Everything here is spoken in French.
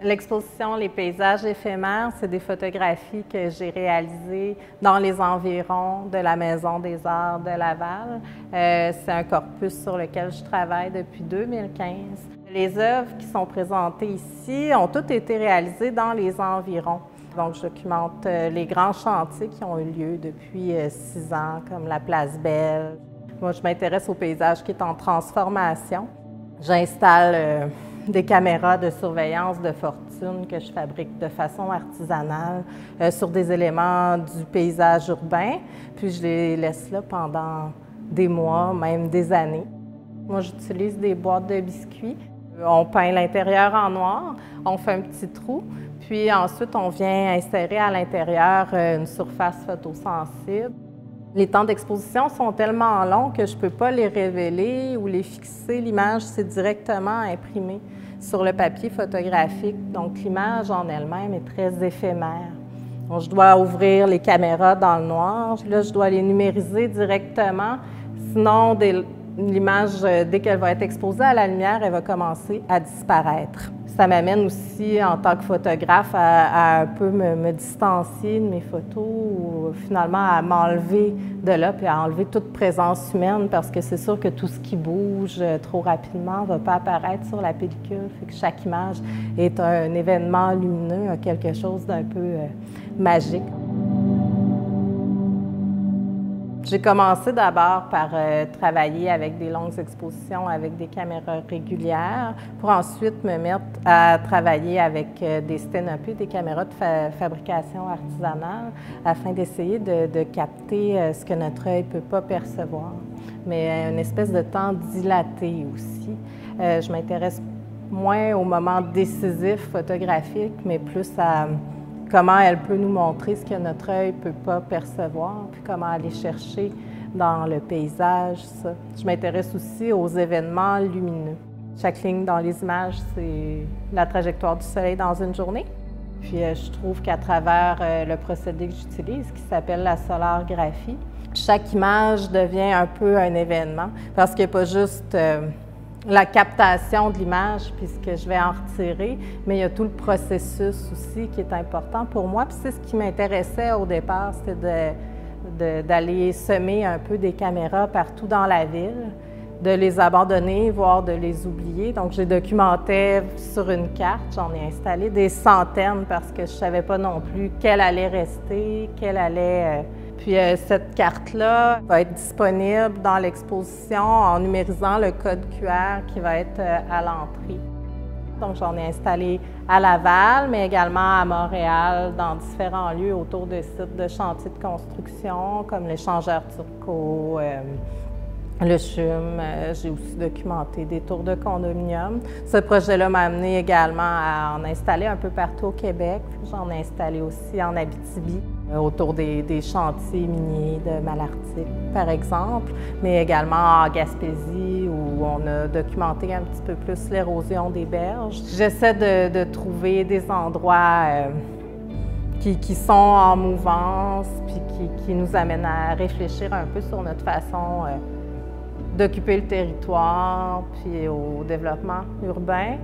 L'exposition Les paysages éphémères, c'est des photographies que j'ai réalisées dans les environs de la Maison des Arts de Laval. C'est un corpus sur lequel je travaille depuis 2015. Les œuvres qui sont présentées ici ont toutes été réalisées dans les environs. Donc, je documente les grands chantiers qui ont eu lieu depuis 6 ans, comme la Place Belle. Moi, je m'intéresse au paysage qui est en transformation. J'installe des caméras de surveillance de fortune que je fabrique de façon artisanale sur des éléments du paysage urbain, puis je les laisse là pendant des mois, même des années. Moi, j'utilise des boîtes de biscuits. On peint l'intérieur en noir, on fait un petit trou, puis ensuite on vient insérer à l'intérieur une surface photosensible. Les temps d'exposition sont tellement longs que je ne peux pas les révéler ou les fixer. L'image, c'est directement imprimé sur le papier photographique. Donc, l'image en elle-même est très éphémère. Donc, je dois ouvrir les caméras dans le noir. Là, je dois les numériser directement. Sinon, l'image, dès qu'elle va être exposée à la lumière, elle va commencer à disparaître. Ça m'amène aussi, en tant que photographe, à un peu me distancier de mes photos ou finalement à m'enlever de là puis à enlever toute présence humaine parce que c'est sûr que tout ce qui bouge trop rapidement ne va pas apparaître sur la pellicule. Fait que chaque image est un événement lumineux, quelque chose d'un peu magique. J'ai commencé d'abord par travailler avec des longues expositions avec des caméras régulières pour ensuite me mettre à travailler avec des sténopées, des caméras de fabrication artisanale afin d'essayer de capter ce que notre œil ne peut pas percevoir, mais une espèce de temps dilaté aussi. Je m'intéresse moins au moment décisif photographique, mais plus à comment elle peut nous montrer ce que notre œil ne peut pas percevoir, puis comment aller chercher dans le paysage ça. Je m'intéresse aussi aux événements lumineux. Chaque ligne dans les images, c'est la trajectoire du soleil dans une journée. Puis je trouve qu'à travers le procédé que j'utilise, qui s'appelle la solargraphie, chaque image devient un peu un événement, parce qu'il n'y a pas juste la captation de l'image, puis ce que je vais en retirer, mais il y a tout le processus aussi qui est important pour moi. Puis c'est ce qui m'intéressait au départ, c'était d'aller semer un peu des caméras partout dans la ville, de les abandonner, voire de les oublier. Donc, j'ai documenté sur une carte, j'en ai installé des centaines parce que je ne savais pas non plus quelle allait rester, quelle allait... Puis cette carte-là va être disponible dans l'exposition en numérisant le code QR qui va être à l'entrée. Donc j'en ai installé à Laval, mais également à Montréal, dans différents lieux autour de sites de chantiers de construction, comme l'échangeur Turcot, le CHUM. J'ai aussi documenté des tours de condominium. Ce projet-là m'a amené également à en installer un peu partout au Québec. J'en ai installé aussi en Abitibi, autour des chantiers miniers de Malartic, par exemple, mais également en Gaspésie, où on a documenté un petit peu plus l'érosion des berges. J'essaie de trouver des endroits qui sont en mouvance, puis qui nous amènent à réfléchir un peu sur notre façon d'occuper le territoire, puis au développement urbain.